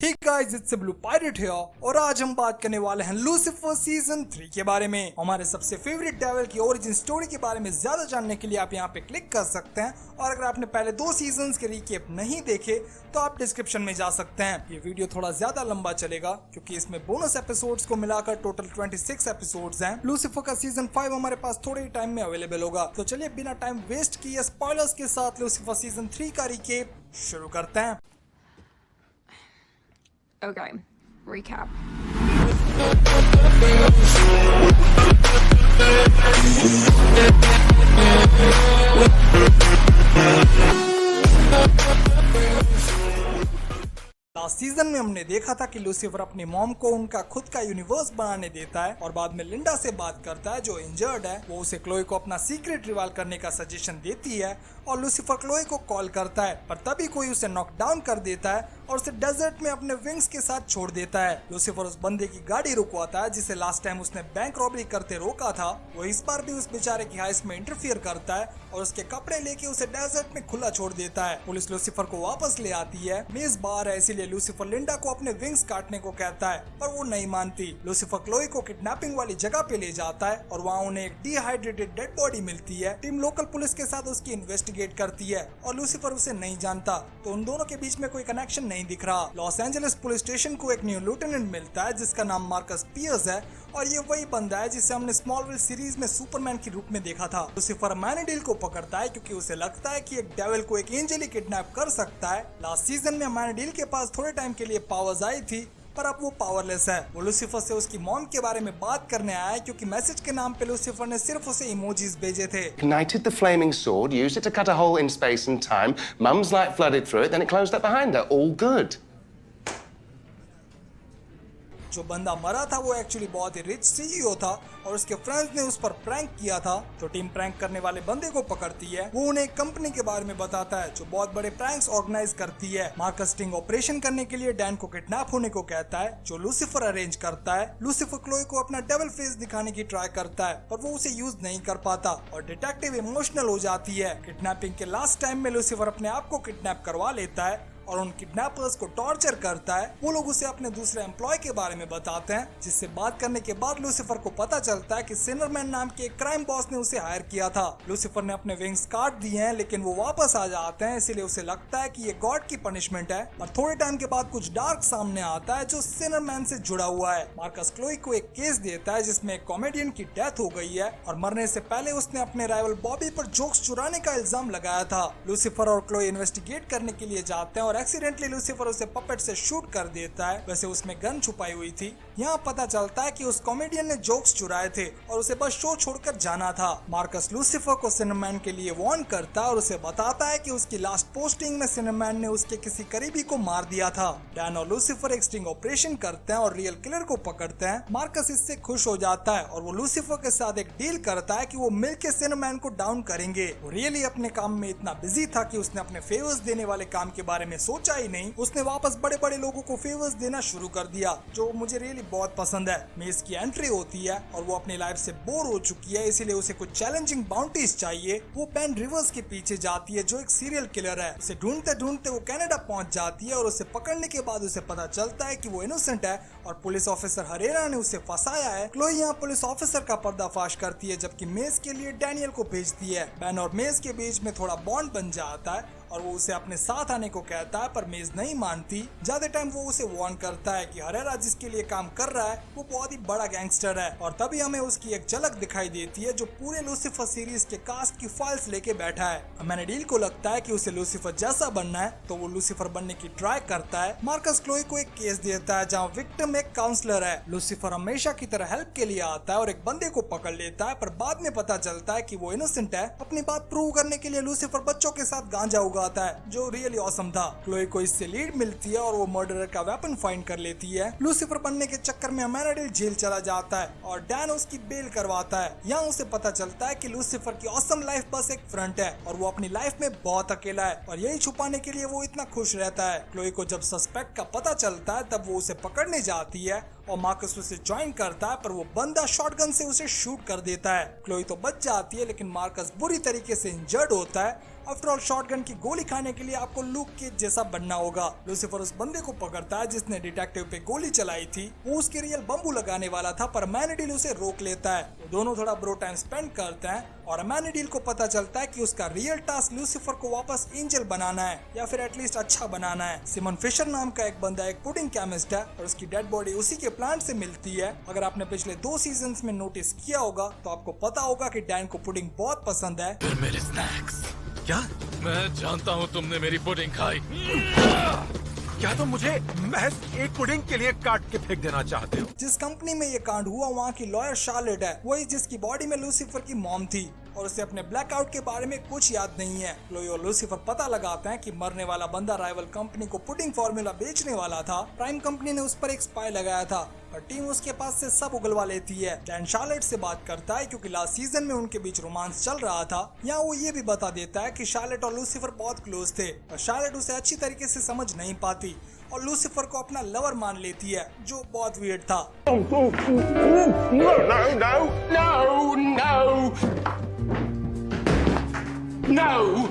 Hey guys, it's a Blue Pirate here और आज हम बात करने वाले हैं लूसीफर सीजन 3 के बारे में। हमारे सबसे फेवरेट डेविल की ओरिजिन स्टोरी के बारे में ज्यादा जानने के लिए आप यहाँ पे क्लिक कर सकते हैं और अगर आपने पहले 2 सीजन्स के रिकैप नहीं देखे तो आप डिस्क्रिप्शन में जा सकते हैं। ये वीडियो थोड़ा ज्यादा लंबा चलेगा क्योंकि इसमें बोनस एपिसोड्स को मिलाकर टोटल 26 एपिसोड्स हैं। लूसीफर का सीजन 5 हमारे पास थोड़े ही टाइम में अवेलेबल होगा, तो चलिए बिना टाइम वेस्ट किए स्पॉयलर्स के साथ लूसीफर सीजन 3 का रिकैप शुरू करते हैं। Okay, recap. लास्ट सीजन में हमने देखा था कि लूसीफर अपनी मॉम को उनका खुद का यूनिवर्स बनाने देता है और बाद में लिंडा से बात करता है जो इंजर्ड है। वो उसे क्लोई को अपना सीक्रेट रिवाल करने का सजेशन देती है और लूसीफर क्लोई को कॉल करता है, पर तभी कोई उसे नॉक डाउन कर देता है और उसे डेजर्ट में अपने विंग्स के साथ छोड़ देता है। लूसीफर उस बंदे की गाड़ी रुकवाता है जिसे लास्ट टाइम उसने बैंक रॉबरी करते रोका था। वो इस बार भी उस बेचारे की हाइस्ट में इंटरफियर करता है और उसके कपड़े लेके उसे डेजर्ट में खुला छोड़ देता है। पुलिस लूसीफर को वापस ले आती है। मेज बाहर है, इसीलिए लूसीफर लिंडा को अपने विंग्स काटने को कहता है, पर वो नहीं मानती। लूसीफर क्लोई को किडनैपिंग वाली जगह पे ले जाता है और वहाँ उन्हें एक डिहाइड्रेटेड डेड बॉडी मिलती है। टीम लोकल पुलिस के साथ उसकी इन्वेस्टिगेट करती है और लूसीफर उसे नहीं जानता, तो उन दोनों के बीच में कोई कनेक्शन नहीं दिख रहा। लॉस एंजलिस पुलिस स्टेशन को एक न्यू लेफ्टिनेंट मिलता है जिसका नाम मार्कस पियर्स है और ये वही बंदा है जिसे हमने स्मॉलविल सीरीज में सुपरमैन के रूप में देखा था। लूसीफर मैनेडिल को पकड़ता है क्योंकि उसे लगता है कि एक डेविल को एक एंजल ही किडनैप कर सकता है। लास्ट सीजन में मैनेडिल के पास थोड़े टाइम के लिए पावर्स आई थी, पर अब वो पावरलेस है। वो लूसीफर से उसकी मॉम के बारे में बात करने आया है क्योंकि मैसेज के नाम पे लूसीफर ने सिर्फ उसे इमोजीज भेजे थे। Ignited the flaming sword, used it to cut a hole in space and time. Mum's light flooded through it, then it closed up behind her. All good. जो बंदा मरा था वो एक्चुअली बहुत ही रिच सीईओ था और उसके फ्रेंड्स ने उस पर प्रैंक किया था, तो टीम प्रैंक करने वाले बंदे को पकड़ती है। वो उन्हें एक कंपनी के बारे में बताता है जो बहुत बड़े प्रैंक्स ऑर्गेनाइज करती है। मार्कस स्टिंग ऑपरेशन करने के लिए डैन को किडनैप होने को कहता है जो लूसीफर अरेंज करता है। लूसीफर क्लोई को अपना डेविल फेस दिखाने की ट्राई करता है पर वो उसे यूज नहीं कर पाता और डिटेक्टिव इमोशनल हो जाती है। किडनैपिंग के लास्ट टाइम में लूसीफर अपने आप को किडनैप करवा लेता है और उन किडनैपर्स को टॉर्चर करता है। वो लोग उसे अपने दूसरे एम्प्लॉय के बारे में बताते हैं जिससे बात करने के बाद लूसीफर को पता चलता है कि सिनरमैन नाम के एक क्राइम बॉस ने उसे हायर किया था। लूसीफर ने अपने विंग्स काट दिए हैं लेकिन वो वापस आ जाते हैं, इसीलिए उसे लगता है कि ये गॉड की पनिशमेंट है। और थोड़े टाइम के बाद कुछ डार्क सामने आता है जो सिनरमैन से जुड़ा हुआ है। मार्कस क्लोई को एक केस देता है जिसमें एक कॉमेडियन की डेथ हो गई है और मरने से पहले उसने अपने राइवल बॉबी पर जोक्स चुराने का इल्जाम लगाया था। लूसीफर और क्लोई इन्वेस्टिगेट करने के लिए जाते हैं और एक्सीडेंटली लूसीफर उसे पपेट से शूट कर देता है। वैसे उसमें गन छुपाई हुई थी। यहाँ पता चलता है कि उस कॉमेडियन ने जोक्स चुराए थे और उसे बस शो छोड़कर जाना था। मार्कस लूसीफर को सिनरमैन के लिए वार्न करता है और उसे बताता है कि उसकी लास्ट पोस्टिंग में सिनरमैन ने उसके किसी करीबी को मार दिया था। डैन और लूसीफर एक स्टिंग ऑपरेशन करते हैं और रियल किलर को पकड़ते हैं। मार्कस इससे खुश हो जाता है और वो लूसीफर के साथ एक डील करता है कि वो मिलकर सिनरमैन को डाउन करेंगे। वो रियली अपने काम में इतना बिजी था कि उसने अपने फेवर्स देने वाले काम के बारे में सोचा ही नहीं। उसने वापस बड़े बड़े लोगों को फेवर्स देना शुरू कर दिया जो मुझे रियली बहुत पसंद है। मेज की एंट्री होती है और वो अपनी लाइफ से बोर हो चुकी है, इसीलिए उसे कुछ चैलेंजिंग बाउंटीज चाहिए। वो बेन रिवर्स के पीछे जाती है जो एक सीरियल किलर है। उसे ढूंढते ढूंढते वो कनाडा पहुंच जाती है और उसे पकड़ने के बाद उसे पता चलता है कि वो इनोसेंट है और पुलिस ऑफिसर हरेरा ने उसे फंसाया है। क्लोई यहाँ पुलिस ऑफिसर का पर्दाफाश करती है जबकि मेज के लिए डैनियल को भेजती है। बेन और मेज के बीच में थोड़ा बॉन्ड बन जाता है और वो उसे अपने साथ आने को कहता है पर मेज नहीं मानती। ज्यादा टाइम वो उसे वार्न करता है कि हरेरा जिसके लिए काम कर रहा है वो बहुत ही बड़ा गैंगस्टर है और तभी हमें उसकी एक झलक दिखाई देती है जो पूरे लूसीफर सीरीज के कास्ट की फाइल्स लेके बैठा है। मैनेडिल को लगता है कि उसे लूसीफर जैसा बनना है तो वो लूसीफर बनने की ट्राई करता है। मार्कस क्लोई को एक केस देता है जहाँ विक्टिम एक काउंसलर है। लूसीफर हमेशा की तरह हेल्प के लिए आता है और एक बंदे को पकड़ लेता है पर बाद में पता चलता है कि वो इनोसेंट है। अपनी बात प्रूव करने के लिए लूसीफर बच्चों के साथ गांजा उगाता है जो रियली ऑसम था। क्लोई को इससे लीड मिलती है और वो मर्डरर का वेपन फाइंड कर लेती है। लूसीफर बनने के चक्कर में मैनेडिल जेल चला जाता है और डैन उसकी बेल करवाता है। यहाँ उसे पता चलता है कि लूसीफर की ऑसम लाइफ बस एक फ्रंट है और वो अपनी लाइफ में बहुत अकेला है और यही छुपाने के लिए वो इतना खुश रहता है। क्लोई को जब सस्पेक्ट का पता चलता है तब वो उसे पकड़ने जाती है और मार्कस उसे ज्वाइन करता है पर वो बंदा शॉटगन से उसे शूट कर देता है। क्लोई तो बच जाती है लेकिन मार्कस बुरी तरीके से इंजर्ड होता है आफ्टर ऑल शॉटगन की गोली खाने के लिए आपको लूक केज जैसा बनना होगा। लूसीफर उस बंदे को पकड़ता है जिसने डिटेक्टिव पे गोली चलाई थी। वो उसके रियल बम्बू लगाने वाला था पर मैनीडील उसे रोक लेता है। वो दोनों थोड़ा ब्रो टाइम स्पेंड करते हैं और मैनीडील को पता चलता है कि उसका रियल टास्क लूसीफर को वापस एंजल बनाना है या फिर एटलीस्ट अच्छा बनाना है। सिमन फिशर नाम का एक बंदा एक पुडिंग केमिस्ट है और उसकी डेड बॉडी उसी के प्लांट से मिलती है। अगर आपने पिछले 2 सीजन्स में नोटिस किया होगा तो आपको पता होगा कि डैन को पुडिंग बहुत पसंद है। फिर मेरे स्नैक्स क्या? मैं जानता हूँ तुमने मेरी पुडिंग खाई। क्या तुम मुझे महज एक पुडिंग के लिए काट के फेंक देना चाहते हो? जिस कंपनी में ये कांड हुआ वहाँ की लॉयर शार्लेट है, वही जिसकी बॉडी में लूसीफर की मॉम थी और उसे अपने ब्लैकआउट के बारे में कुछ याद नहीं है। क्लोई और लूसीफर पता लगाते हैं कि मरने वाला बंदा राइवल कंपनी को पुडिंग फॉर्मूला बेचने वाला था। प्राइम कंपनी ने उस पर एक स्पाई लगाया था और टीम उसके पास से सब उगलवा लेती है। डैन शार्लेट से बात करता है क्योंकि लास्ट सीजन में उनके बीच रोमांस चल रहा था। यहाँ वो ये भी बता देता है कि शार्लेट और लूसीफर बहुत क्लोज थे और शार्लेट उसे अच्छी तरीके से समझ नहीं पाती और लूसीफर को अपना लवर मान लेती है, जो बहुत वियर्ड था। No!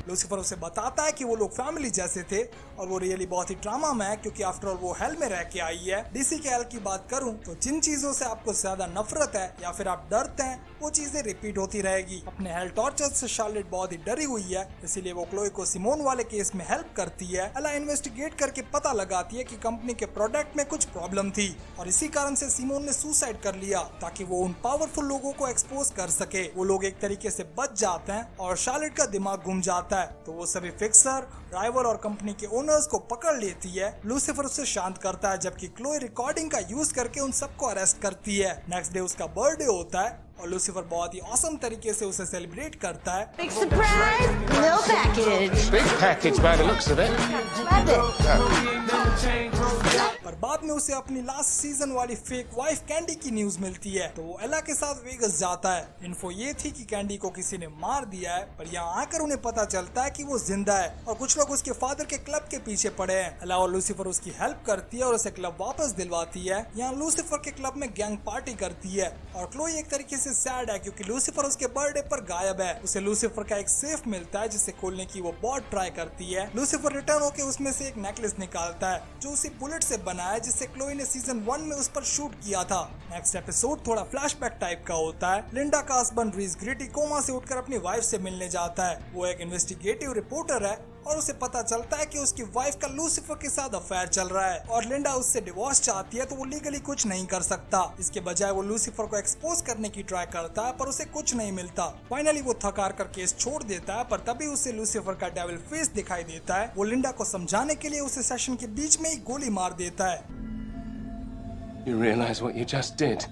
लूसीफर उसे बताता है कि वो लोग फैमिली जैसे थे और वो रियली बहुत ही ड्रामा में है क्योंकि आफ्टर ऑल वो हेल में रह के आई है। डीसी के हेल की बात करूं तो जिन चीजों से आपको ज्यादा नफरत है या फिर आप डरते हैं वो चीजें रिपीट होती रहेगी। अपने हेल टॉर्चर से शार्लेट बहुत ही डरी हुई है, इसीलिए वो क्लोई को सिमोन वाले केस में हेल्प करती है। एला इन्वेस्टिगेट करके पता लगाती है कि कंपनी के प्रोडक्ट में कुछ प्रॉब्लम थी और इसी कारण से सिमोन ने सुसाइड कर लिया ताकि वो उन पावरफुल लोगों को एक्सपोज कर सके। वो लोग एक तरीके से बच जाते हैं और शार्लेट का दिमाग घूम जाता है तो वो सभी फिक्सर, राइवल और कंपनी के ओनर्स को पकड़ लेती है। लूसीफर उसे शांत करता है जबकि क्लोई रिकॉर्डिंग का यूज करके उन सबको अरेस्ट करती है। नेक्स्ट डे उसका बर्थडे होता है और लूसीफर बहुत ही ऑसम तरीके से उसे सेलिब्रेट करता है। Big surprise, little package. Big package by the looks of it. Love it. पर बाद में उसे अपनी लास्ट सीजन वाली फेक वाइफ कैंडी की न्यूज मिलती है तो वो एला के साथ वेगस जाता है। इन्फो ये थी कि कैंडी को किसी ने मार दिया है पर यहाँ आकर उन्हें पता चलता है कि वो जिंदा है और कुछ लोग उसके फादर के क्लब के पीछे पड़े हैं। एला और लूसीफर उसकी हेल्प करती है और उसे क्लब वापस दिलवाती है। यहाँ लूसीफर के क्लब में गैंग पार्टी करती है और क्लोई एक तरीके से सैड है क्योंकि लूसीफर उसके बर्थडे पर गायब है। उसे लूसीफर का एक सेफ मिलता है जिसे खोलने की वो बहुत ट्राई करती है। लूसीफर रिटर्न होकर उसमें से एक नेकलेस निकालता है जो उसी बुलेट से बना है जिससे क्लोई ने सीजन 1 में उस पर शूट किया था। नेक्स्ट एपिसोड थोड़ा फ्लैशबैक टाइप का होता है। लिंडा का हस्बैंड रीस ग्रिटी कोमा से उठकर अपनी वाइफ से मिलने जाता है। वो एक इन्वेस्टिगेटिव रिपोर्टर है और उसे पता चलता है कि उसकी वाइफ का लूसीफर के साथ अफेयर चल रहा है और लिंडा उससे डिवोर्स चाहती है तो वो लीगली कुछ नहीं कर सकता। इसके बजाय वो लूसीफर को एक्सपोज करने की ट्राई करता है पर उसे कुछ नहीं मिलता। फाइनली वो थक हार कर केस छोड़ देता है पर तभी उसे लूसीफर का डेविल फेस दिखाई देता है। वो लिंडा को समझाने के लिए उसे सेशन के बीच में ही गोली मार देता है। You realize what you just did?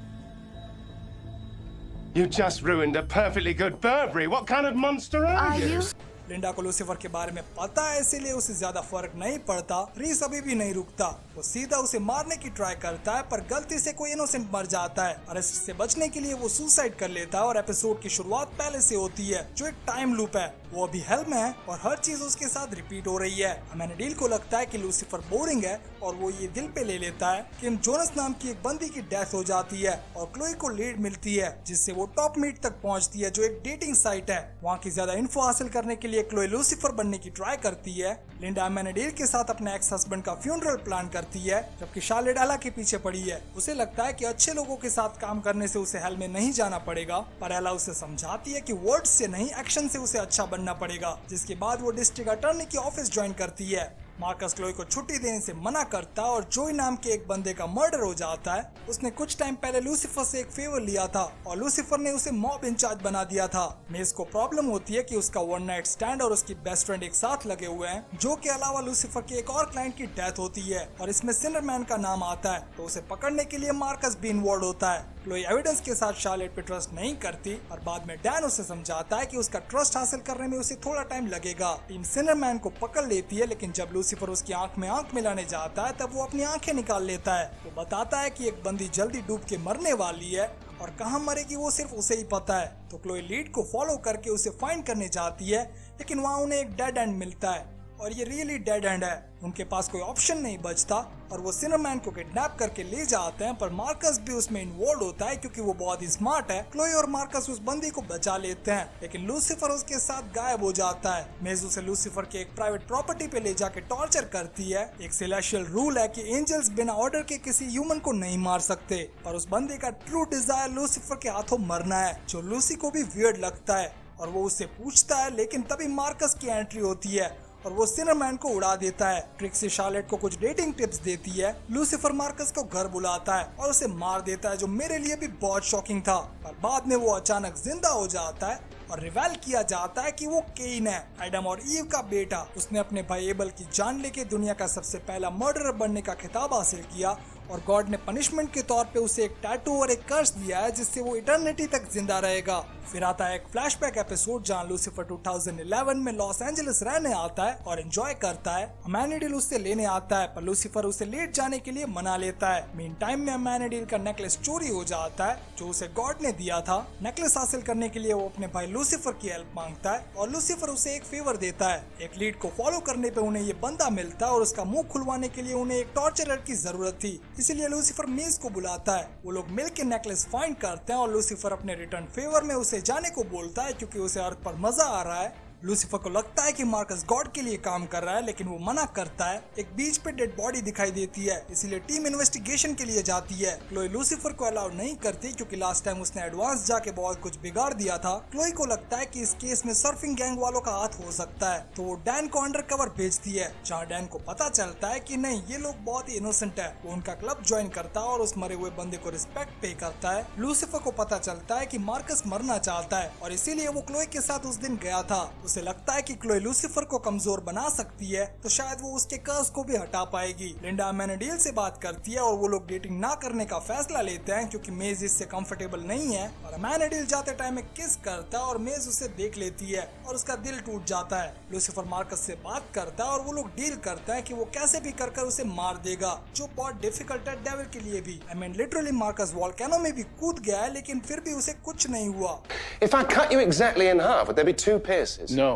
You just ruined a perfectly good Burberry. What kind of monster are you? Linda को लूसीफर के बारे में पता है इसीलिए उसे ज्यादा फर्क नहीं पड़ता। रीस अभी भी नहीं रुकता, वो सीधा उसे मारने की ट्राई करता है पर गलती से कोई इनोसेंट मर जाता है। अरेस्ट से बचने के लिए वो सुसाइड कर लेता है और एपिसोड की शुरुआत पहले से होती है जो एक टाइम लूप है। वो अभी हेल में है और हर चीज उसके साथ रिपीट हो रही है। मैनीडील को लगता है कि लूसीफर बोरिंग है और वो ये दिल पे ले लेता है। किम जोनस नाम की एक बंदी की डेथ हो जाती है और क्लोई को लीड मिलती है जिससे वो टॉप मीट तक पहुंचती है जो एक डेटिंग साइट है। वहाँ की ज्यादा इन्फो हासिल करने के लिए क्लोई लूसीफर बनने की ट्राई करती है। लिंडा मैनीडील के साथ अपने एक्स हस्बैंड का फ्यूनरल प्लान करती है जबकि शार्लेट एला के पीछे पड़ी है। उसे लगता है कि अच्छे लोगों के साथ काम करने से उसे हेल में नहीं जाना पड़ेगा पर एला उसे समझाती है कि वर्ड्स से नहीं एक्शन से उसे अच्छा बनना पड़ेगा। जिसके बाद वो डिस्ट्रिक्ट अटॉर्नी की ऑफिस ज्वाइन करती है। मार्कस क्लोई को छुट्टी देने से मना करता है और जोई नाम के एक बंदे का मर्डर हो जाता है। उसने कुछ टाइम पहले लूसीफर से एक फेवर लिया था और लूसीफर ने उसे मॉब इंचार्ज बना दिया था। मेस को प्रॉब्लम होती है कि उसका वन नाइट स्टैंड और उसकी बेस्ट फ्रेंड एक साथ लगे हुए हैं। जो के अलावा लूसीफर के एक और क्लाइंट की डेथ होती है और इसमें सिनरमैन का नाम आता है तो उसे पकड़ने के लिए मार्कस भी इन्वॉल्व होता है। क्लोई एविडेंस के साथ शार्लेट पे ट्रस्ट नहीं करती और बाद में डैन उसे समझाता है कि उसका ट्रस्ट हासिल करने में उसे थोड़ा टाइम लगेगा। टीम सिनरमैन को पकड़ लेती है लेकिन जब लूसीफर उसकी आंख में आंख मिलाने जाता है तब वो अपनी आंखें निकाल लेता है। वो बताता है कि एक बंदी जल्दी डूब के मरने वाली है और कहाँ मरेगी वो सिर्फ उसे ही पता है। तो क्लोई लीड को फॉलो करके उसे फाइंड करने जाती है लेकिन वहाँ उन्हें एक डेड एंड मिलता है और ये रियली डेड एंड है। उनके पास कोई ऑप्शन नहीं बचता और वो सिनरमैन को किडनैप करके ले जाते हैं, पर मार्कस भी उसमें इन्वॉल्व होता है क्योंकि वो बहुत ही स्मार्ट है। क्लोई और मार्कस उस बंदी को बचा लेते हैं, लेकिन लूसीफर उसके साथ गायब हो जाता है। मेज उसे लूसीफर के एक प्राइवेट प्रॉपर्टी पे ले जाके टॉर्चर करती है। एक सेलेशियल रूल है कि एंजल्स बिना ऑर्डर के किसी ह्यूमन को नहीं मार सकते, पर उस बंदे का ट्रू डिजायर लूसीफर के हाथों मरना है, जो लूसी को भी वियर्ड लगता है और वो उससे पूछता है। लेकिन तभी मार्कस की एंट्री होती है और वो सिनरमैन को उड़ा देता है। ट्रिक्सी शार्लेट को कुछ डेटिंग टिप्स देती है। लूसीफर मार्कस को घर बुलाता है और उसे मार देता है, जो मेरे लिए भी बहुत शॉकिंग था। पर बाद में वो अचानक जिंदा हो जाता है और रिवेल किया जाता है कि वो केन है, एडम और ईव का बेटा। उसने अपने भाई एबल की जान लेके दुनिया का सबसे पहला मर्डरर बनने का खिताब हासिल किया और गॉड ने पनिशमेंट के तौर पे उसे एक टैटू और एक कर्स दिया है जिससे वो इटर्निटी तक जिंदा रहेगा। फिर आता है एक फ्लैशबैक एपिसोड जहाँ लूसीफर 2011 में लॉस एंजलिस रहने आता है और एंजॉय करता है। अमैनिडील उससे लेने आता है, पर लूसीफर उसे लेट जाने के लिए मना लेता है। मीन टाइम में अमैनिडील का नेकलेस चोरी हो जाता है जो उसे गॉड ने दिया था। नेकलेस हासिल करने के लिए वो अपने भाई लूसीफर की हेल्प मांगता है और लूसीफर उसे एक फेवर देता है। एक लीड को फॉलो करने पे उन्हें ये बंदा मिलता है और उसका मुंह खुलवाने के लिए उन्हें एक टॉर्चरर की जरूरत थी, इसीलिए लूसीफर मेज को बुलाता है। वो लोग मिलकर नेकलेस फाइंड करते हैं और लूसीफर अपने रिटर्न फेवर में उसे जाने को बोलता है क्योंकि उसे अर्थ पर मजा आ रहा है। लूसीफर को लगता है कि मार्कस गॉड के लिए काम कर रहा है, लेकिन वो मना करता है। एक बीच पे डेड बॉडी दिखाई देती है, इसीलिए टीम इन्वेस्टिगेशन के लिए जाती है। क्लोई लूसीफर को अलाउ नहीं करती क्योंकि लास्ट टाइम उसने एडवांस जाके बहुत कुछ बिगाड़ दिया था। क्लोई को लगता है कि इस केस में सर्फिंग गैंग वालों का हाथ हो सकता है, तो वो डैन को अंडर कवर भेजती है, जहाँ डैन को पता चलता है कि नहीं, ये लोग बहुत ही इनोसेंट है। वो उनका क्लब ज्वाइन करता है और उस मरे हुए बंदे को रिस्पेक्ट पे करता है। लूसीफर को पता चलता है कि मार्कस मरना चाहता है और इसीलिए वो क्लोई के साथ उस दिन गया था। उसे लगता है कि लूसीफर को कमजोर बना सकती है, तो शायद वो उसके कर्स को भी हटा पाएगी। लिंडा अमैनिडील से बात करती है और वो लोग डेटिंग ना करने का फैसला लेते हैं क्योंकि मेज इससे कंफर्टेबल नहीं है। और अमैनिडील जाते टाइम एक किस करता है और मेज उसे देख लेती है और उसका दिल टूट जाता है। लूसीफर मार्कस से बात करता है और वो लोग डील करते हैं कि वो कैसे भी कर उसे मार देगा, जो बहुत डिफिकल्ट है डेविल के लिए भी। I mean literally Marcus volcano में भी कूद गया है, लेकिन फिर भी उसे कुछ नहीं हुआ। If I cut you exactly in half, would there be two pierces? No.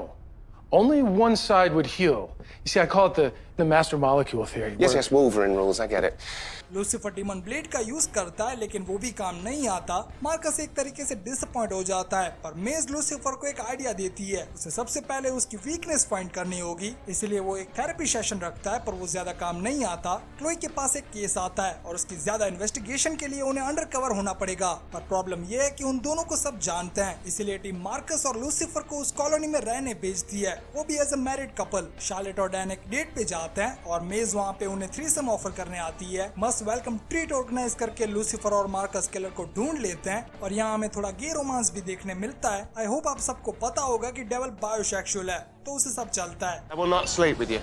Only one side would heal. You see, I call it the master molecule theory. Yes, Wolverine rules, I get it. Lucifer demon blade का use करता है, लेकिन वो भी काम नहीं आता। Marcus एक तरीके से डिसअपॉइंट हो जाता है, पर मेज लूसीफर को एक आइडिया देती है। उसे सबसे पहले उसकी वीकनेस फाइंड करनी होगी, इसलिए वो एक थेरेपी सेशन रखता है, पर वो ज्यादा काम नहीं आता। क्लोई के पास एक केस आता है और उसकी ज्यादा इन्वेस्टिगेशन के लिए उन्हें अंडरकवर होना पड़ेगा, पर प्रॉब्लम ये है कि उन दोनों को सब जानते हैं, इसीलिए टीम मार्कस और लूसीफर को उस कॉलोनी में रहने भेजती है, वो भी as a married couple. Charlotte और डैन एक डेट पे जाते हैं और मेज वहाँ पे उन्हें थ्रीसम ऑफर करने आती है। मस्त वेलकम ट्रीट ऑर्गेनाइज करके लूसीफर और मार्कस किलर को ढूंढ लेते हैं और यहाँ हमें थोड़ा गे रोमांस भी देखने मिलता है। आई होप आप सबको पता होगा कि डेविल बायोसेक्सुअल है, तो उसे सब चलता है। I will not sleep with you.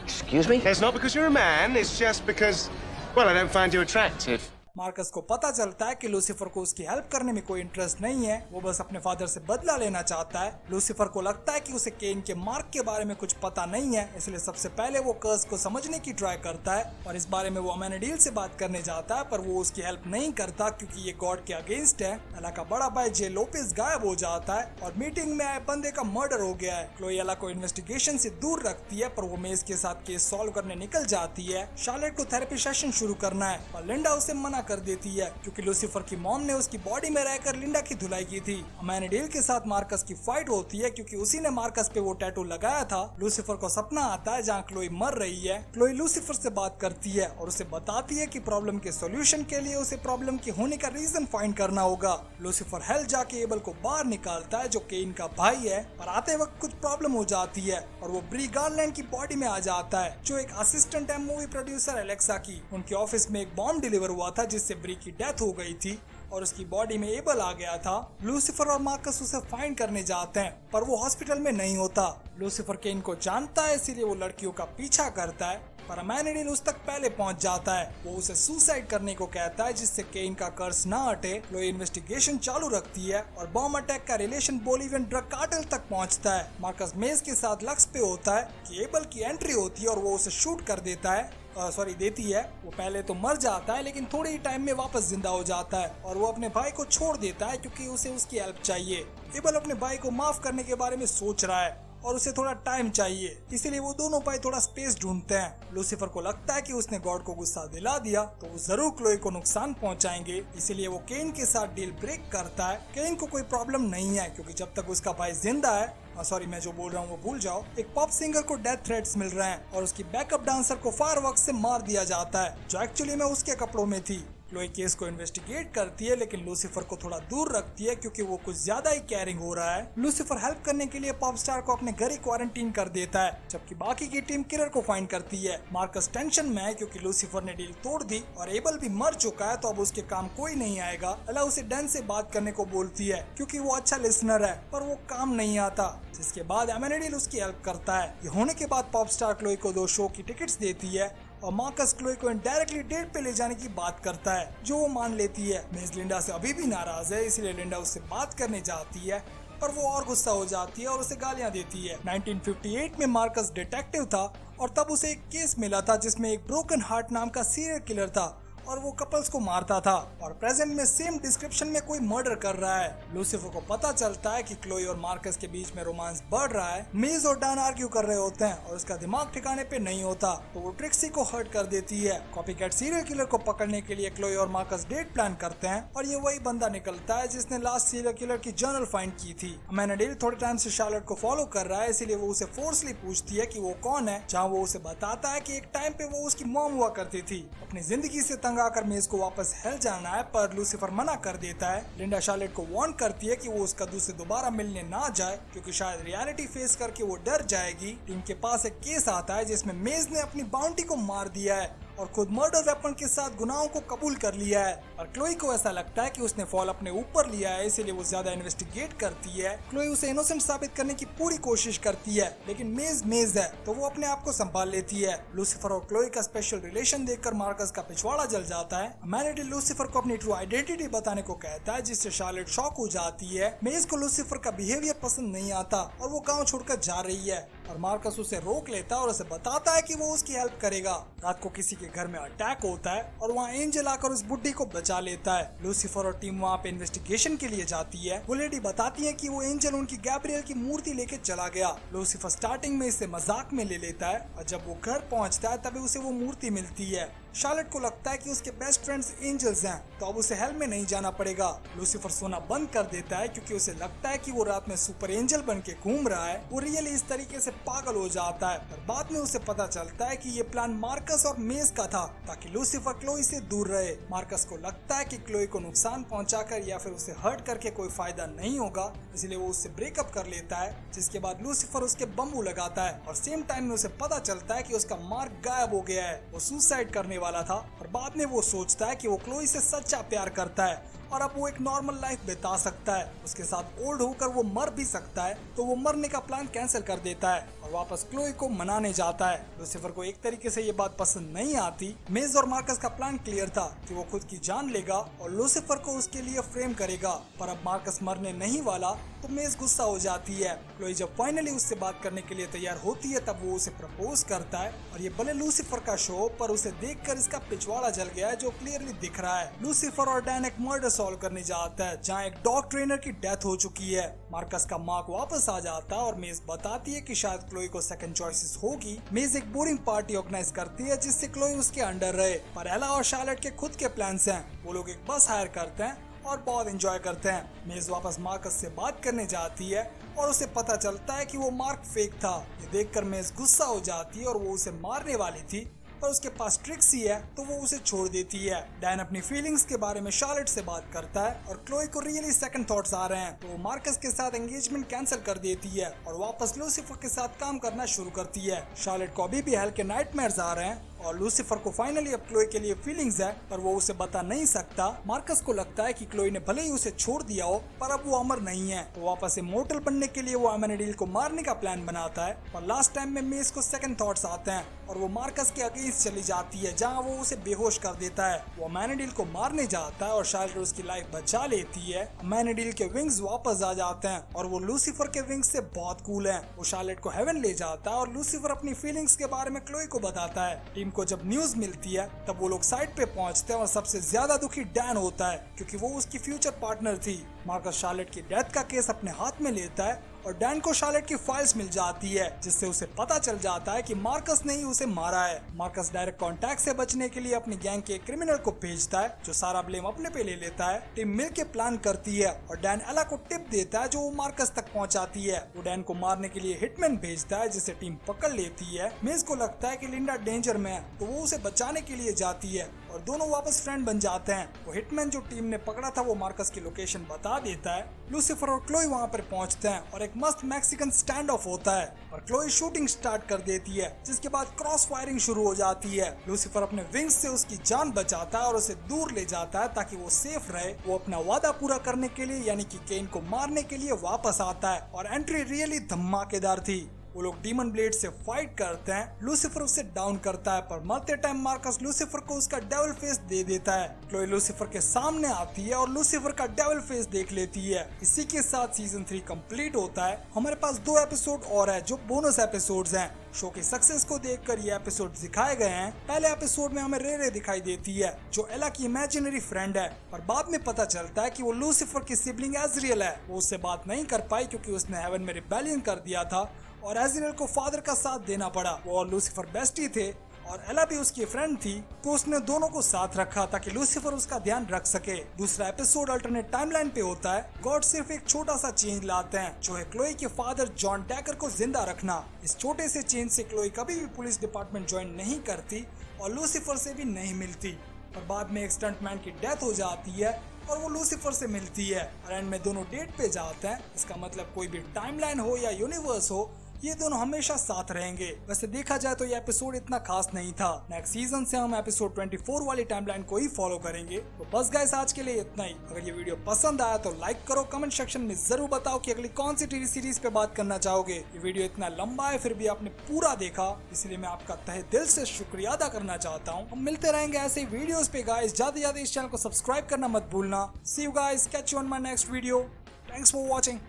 Excuse me? It's not because you're a man, it's just because, well, I don't find you attractive. Marcus को पता चलता है कि लूसीफर को उसकी हेल्प करने में कोई इंटरेस्ट नहीं है, वो बस अपने फादर से बदला लेना चाहता है। लूसीफर को लगता है कि उसे केन के मार्क के बारे में कुछ पता नहीं है, इसलिए सबसे पहले वो कर्स को समझने की ट्राई करता है और इस बारे में वो अमैनिडील से बात करने जाता है, पर वो उसकी हेल्प नहीं करता क्योंकि ये गॉड के अगेंस्ट है। एला का बड़ा भाई जे लोपेज गायब हो जाता है और मीटिंग में आए बंदे का मर्डर हो गया है। क्लोई एला को इन्वेस्टिगेशन से दूर रखती है, पर वो मेज के साथ केस सॉल्व करने निकल जाती है। शार्लेट को थेरेपी सेशन शुरू करना है और लिंडा उसे मना कर देती है क्योंकि लूसीफर की मॉम ने उसकी बॉडी में रहकर लिंडा की धुलाई की थी। अमैनिडील के साथ मार्कस की फाइट होती है क्योंकि उसी ने मार्कस पे वो टैटू लगाया था। लूसीफर को सपना आता है जहाँ क्लोई मर रही है। क्लोई लूसीफर से बात करती है और उसे बताती है कि प्रॉब्लम के सॉल्यूशन के लिए उसे प्रॉब्लम के होने का रीजन फाइंड करना होगा। लूसीफर हेल जाके एबल को बाहर निकालता है जो केन का भाई है, पर आते वक्त कुछ प्रॉब्लम हो जाती है और वो ब्री गार्लैंड की बॉडी में आ जाता है, जो एक असिस्टेंट है मूवी प्रोड्यूसर एलेक्सा की। उनके ऑफिस में एक बॉम्ब डिलीवर हुआ था जिससे ब्री की डेथ हो गई थी और उसकी बॉडी में एबल आ गया था। लूसीफर और मार्कस उसे फाइंड करने जाते हैं, पर वो हॉस्पिटल में नहीं होता। लूसीफर केन को जानता है, इसीलिए वो लड़कियों का पीछा करता है, पर अमैनिडील उस तक पहले पहुंच जाता है। वो उसे सुसाइड करने को कहता है जिससे केन का कर्स ना हटे। क्लोई इन्वेस्टिगेशन चालू रखती है और बॉम्ब अटैक का रिलेशन बोलिवियन ड्रग कार्टेल तक पहुंचता है। मार्कस मेज के साथ लक्स पे होता है कि एबल की एंट्री होती है और वो उसे शूट कर देता है, देती है। वो पहले तो मर जाता है, लेकिन थोड़े ही टाइम में वापस जिंदा हो जाता है और वो अपने भाई को छोड़ देता है क्योंकि उसे उसकी हेल्प चाहिए। एबल अपने भाई को माफ करने के बारे में सोच रहा है और उसे थोड़ा टाइम चाहिए, इसीलिए वो दोनों भाई थोड़ा स्पेस ढूंढते हैं। लूसीफर को लगता है कि उसने गॉड को गुस्सा दिला दिया तो वो जरूर क्लोई को नुकसान पहुंचाएंगे, इसीलिए वो केन के साथ डील ब्रेक करता है। केन को कोई प्रॉब्लम नहीं है क्योंकि जब तक उसका भाई जिंदा है, सॉरी मैं जो बोल रहा हूँ वो भूल जाओ, एक पॉप सिंगर को डेथ थ्रेट्स मिल रहे हैं और उसकी बैकअप डांसर को फायरवर्क्स से मार दिया जाता है जो एक्चुअली में उसके कपड़ों में थी। क्लोई केस को इन्वेस्टिगेट करती है लेकिन लूसीफर को थोड़ा दूर रखती है क्योंकि वो कुछ ज्यादा ही केयरिंग हो रहा है। लूसीफर हेल्प करने के लिए पॉप स्टार को अपने घर ही क्वारंटीन कर देता है जबकि बाकी की टीम किलर को फाइंड करती है। मार्कस टेंशन में है क्योंकि लूसीफर ने डील तोड़ दी और एबल भी मर चुका है तो अब उसके काम कोई नहीं आएगा। एला उसे डैन से बात करने को बोलती है क्योंकि वो अच्छा लिसनर है पर वो काम नहीं आता, जिसके बाद एमेनेडिल उसकी हेल्प करता है। ये होने के बाद पॉप स्टार क्लोई को 2 शो की टिकट्स देती है और मार्कस क्लोई को इनडायरेक्टली डेट पे ले जाने की बात करता है जो वो मान लेती है। मिस लिंडा से अभी भी नाराज है इसलिए लिंडा उससे बात करने जाती है पर वो और गुस्सा हो जाती है और उसे गालियां देती है। 1958 में मार्कस डिटेक्टिव था और तब उसे एक केस मिला था जिसमें एक ब्रोकन हार्ट नाम का सीरियल किलर था और वो कपल्स को मारता था और प्रेजेंट में सेम डिस्क्रिप्शन में कोई मर्डर कर रहा है। लूसीफर को पता चलता है कि क्लोई और मार्कस के बीच में रोमांस बढ़ रहा है। मेज और डैन आर्ग्यू कर रहे होते हैं और उसका दिमाग ठिकाने पे नहीं होता तो वो ट्रिक्सी को हर्ट कर देती है। कॉपीकैट सीरियल किलर को पकड़ने के लिए क्लोई और मार्कस डेट प्लान करते हैं और ये वही बंदा निकलता है जिसने लास्ट सीरियल किलर की जर्नल फाइंड की थी। एमेनेडिल थोड़े टाइम से शार्लेट को फॉलो कर रहा है इसीलिए वो उसे फोर्सली पूछती है कि वो कौन है, जहाँ वो उसे बताता है कि एक टाइम पे वो उसकी मॉम हुआ करती थी। अपनी जिंदगी से तंग आकर मेज को वापस हेल जाना है पर लूसीफर मना कर देता है। लिंडा शार्लेट को वार्न करती है कि वो उसका दूध से दोबारा मिलने ना जाए क्योंकि शायद रियलिटी फेस करके वो डर जाएगी। टीम के पास एक केस आता है जिसमें मेज ने अपनी बाउंटी को मार दिया है और खुद मर्डर वेपन के साथ गुनाहों को कबूल कर लिया है और क्लोई को ऐसा लगता है कि उसने फॉल अपने ऊपर लिया है इसीलिए वो ज्यादा इन्वेस्टिगेट करती है। क्लोई उसे इनोसेंट साबित करने की पूरी कोशिश करती है लेकिन मेज है तो वो अपने आप को संभाल लेती है। लूसीफर और क्लोई का स्पेशल रिलेशन देखकर मार्कस का पिछवाड़ा जल जाता है। एमेनेडिल लूसीफर को अपनी ट्रू आइडेंटिटी बताने को कहता है जिससे शार्लेट शॉक हो जाती है। मेज को लूसीफर का बिहेवियर पसंद नहीं आता और वो गाँव छोड़कर जा रही है और मार्कस उसे रोक लेता है और उसे बताता है कि वो उसकी हेल्प करेगा। रात को किसी के घर में अटैक होता है और वहाँ एंजल आकर उस बुड्ढी को बचा लेता है। लूसीफर और टीम वहाँ पे इन्वेस्टिगेशन के लिए जाती है। वो लेडी बताती है कि वो एंजल उनकी गैब्रियल की मूर्ति लेके चला गया। लूसीफर स्टार्टिंग में इसे मजाक में ले लेता है और जब वो घर पहुँचता है तभी उसे वो मूर्ति मिलती है। शार्लेट को लगता है कि उसके बेस्ट फ्रेंड्स एंजल्स हैं तो अब उसे हेल में नहीं जाना पड़ेगा। लूसीफर सोना बंद कर देता है क्योंकि उसे लगता है कि वो रात में सुपर एंजल बन के घूम रहा है। वो रियली इस तरीके से पागल हो जाता है पर बाद में उसे पता चलता है कि ये प्लान मार्कस और मेज का था ताकि लूसीफर क्लोई से दूर रहे। मार्कस को लगता है कि क्लोई को नुकसान पहुंचाकर या फिर उसे हर्ट करके कोई फायदा नहीं होगा इसलिए वो उससे ब्रेकअप कर लेता है, जिसके बाद लूसीफर उसके बम्बू लगाता है और सेम टाइम में उसे पता चलता है कि उसका मार्क गायब हो गया है। वो सुसाइड करने वाला था और बाद में वो सोचता है कि वो क्लोई से सच्चा प्यार करता है और अब वो एक नॉर्मल लाइफ बिता सकता है। उसके साथ ओल्ड होकर वो मर भी सकता है तो वो मरने का प्लान कैंसिल कर देता है और वापस क्लोई को मनाने जाता है। लूसीफर को एक तरीके से ये बात पसंद नहीं आती। मेज और मार्कस का प्लान क्लियर था कि वो खुद की जान लेगा और लूसीफर को उसके लिए फ्रेम करेगा पर अब मार्कस मरने नहीं वाला तो मेज गुस्सा हो जाती है। क्लोई जब फाइनली उससे बात करने के लिए तैयार होती है तब वो उसे प्रपोज करता है और ये भले लूसीफर का शो पर उसे देखकर इसका पिछवाड़ा जल गया है जो क्लियरली दिख रहा है। लूसीफर और डैन एक मर्डर सॉल्व करने जाता है जहाँ एक डॉग ट्रेनर की डेथ हो चुकी है। मार्कस का मार्क वापस आ जाता है और मेज बताती है कि शायद क्लोई को सेकंड चॉइसेस होगी। मेज एक बोरिंग पार्टी ऑर्गेनाइज करती है जिससे क्लोई उसके अंडर रहे पर एला और शार्लेट के खुद के प्लान्स हैं। वो लोग एक बस हायर करते हैं और बहुत एंजॉय करते हैं। मेज वापस मार्कस से बात करने जाती है और उसे पता चलता है कि वो मार्क फेक था। ये देखकर मेज गुस्सा हो जाती है और वो उसे मारने वाली थी पर उसके पास ट्रिक्सी है तो वो उसे छोड़ देती है। डैन अपनी फीलिंग्स के बारे में शार्लेट से बात करता है और क्लोई को रियली सेकंड थॉट्स आ रहे हैं तो वो मार्कस के साथ एंगेजमेंट कैंसिल कर देती है और वापस लूसीफर के साथ काम करना शुरू करती है। शार्लेट को अभी भी हेल के नाइटमेयर्स आ रहे हैं और लूसीफर को फाइनली अब क्लोई के लिए फीलिंग्स है पर वो उसे बता नहीं सकता। मार्कस को लगता है कि क्लोई ने भले ही उसे छोड़ दिया हो पर अब वो अमर नहीं है तो वापस इमोर्टल बनने के लिए वो एमेनेडिल को मारने का प्लान बनाता है और लास्ट टाइम में मेज को सेकंड थॉट्स आते हैं और वो मार्कस के अगेंस्ट चली जाती है जहाँ वो उसे बेहोश कर देता है। वो एमेनेडिल को मारने जाता है और शार्लेट उसकी लाइफ बचा लेती है। एमेनेडिल के विंग्स वापस आ जाते हैं और वो लूसीफर के विंग्स से बहुत कूल है। वो शार्लेट को हेवन ले जाता है और लूसीफर अपनी फीलिंग्स के बारे में क्लोई को बताता है। टीम को जब न्यूज मिलती है तब वो लोग साइड पे पहुंचते हैं और सबसे ज्यादा दुखी डैन होता है क्योंकि वो उसकी फ्यूचर पार्टनर थी। मार्कस शार्लेट की डेथ का केस अपने हाथ में लेता है और डैन को शार्लेट की फाइल्स मिल जाती है जिससे उसे पता चल जाता है कि मार्कस ने ही उसे मारा है। मार्कस डायरेक्ट कांटेक्ट से बचने के लिए अपनी गैंग के क्रिमिनल को भेजता है जो सारा ब्लेम अपने पे ले लेता है। टीम मिल के प्लान करती है और डैन एला को टिप देता है जो वो मार्कस तक पहुंचाती है। वो डैन को मारने के लिए हिटमैन भेजता है जिसे टीम पकड़ लेती है। मेज को लगता है कि लिंडा डेंजर में है तो वो उसे बचाने के लिए जाती है और दोनों वापस फ्रेंड बन जाते हैं। वो हिटमैन जो टीम ने पकड़ा था वो मार्कस की लोकेशन बता देता है। लूसीफर और क्लोई वहाँ पर पहुँचते हैं और एक मस्त मैक्सिकन स्टैंड ऑफ होता है और क्लोई शूटिंग स्टार्ट कर देती है जिसके बाद क्रॉस फायरिंग शुरू हो जाती है। लूसीफर अपने विंग्स से उसकी जान बचाता है और उसे दूर ले जाता है ताकि वो सेफ रहे। वो अपना वादा पूरा करने के लिए यानी कि केन को मारने के लिए वापस आता है और एंट्री रियली धमाकेदार थी। वो लोग डीमन ब्लेड से फाइट करते हैं। लूसीफर उसे डाउन करता है पर मरते टाइम मार्कस लूसीफर को उसका डेविल फेस दे देता है। क्लोई लूसीफर के सामने आती है और लूसीफर का डेविल फेस देख लेती है। इसी के साथ सीजन 3 कंप्लीट होता है। हमारे पास 2 एपिसोड और है जो बोनस एपिसोड्स हैं। शो की सक्सेस को देखकर ये एपिसोड दिखाए गए हैं। पहले एपिसोड में हमें रे दिखाई देती है जो एला की इमेजिनरी फ्रेंड है पर बाद में पता चलता है कि वो लूसीफर की सिबलिंग एजरियल है। वो उससे बात नहीं कर पाई क्योंकि उसने हेवन में रिबेलियन कर दिया था और एजरियल को फादर का साथ देना पड़ा। वो और लूसीफर बेस्टी थे और एला भी उसकी फ्रेंड थी तो उसने दोनों को साथ रखा ताकि लूसीफर उसका ध्यान रख सके। दूसरा एपिसोड अल्टरनेट टाइमलाइन पे होता है। गॉड सिर्फ एक छोटा सा चेंज लाते हैं जो है क्लोई के फादर जॉन टैकर को जिंदा रखना। इस छोटे से चेंज से क्लोई कभी भी पुलिस डिपार्टमेंट ज्वाइन नहीं करती और लूसीफर से भी नहीं मिलती। पर बाद में एक स्टंटमैन की डेथ हो जाती है और वो लूसीफर से मिलती है और एंड में दोनों डेट पे जाते हैं। इसका मतलब कोई भी टाइमलाइन हो या यूनिवर्स हो ये दोनों हमेशा साथ रहेंगे। वैसे देखा जाए तो ये एपिसोड इतना खास नहीं था। नेक्स्ट सीजन से हम एपिसोड 24 वाली टाइमलाइन को ही फॉलो करेंगे। तो बस गाइस आज के लिए इतना ही। अगर ये वीडियो पसंद आया तो लाइक करो, कमेंट सेक्शन में जरूर बताओ कि अगली कौन सी टीवी सीरीज पे बात करना चाहोगे। ये वीडियो इतना लंबा है फिर भी आपने पूरा देखा इसलिए मैं आपका तहे दिल से शुक्रिया अदा करना चाहता हूँ। हम मिलते रहेंगे ऐसे ही वीडियोस पे गाइस। ज्यादा ज्यादा इस चैनल को सब्सक्राइब करना मत भूलना। See you guys, catch you on my next video. Thanks for watching.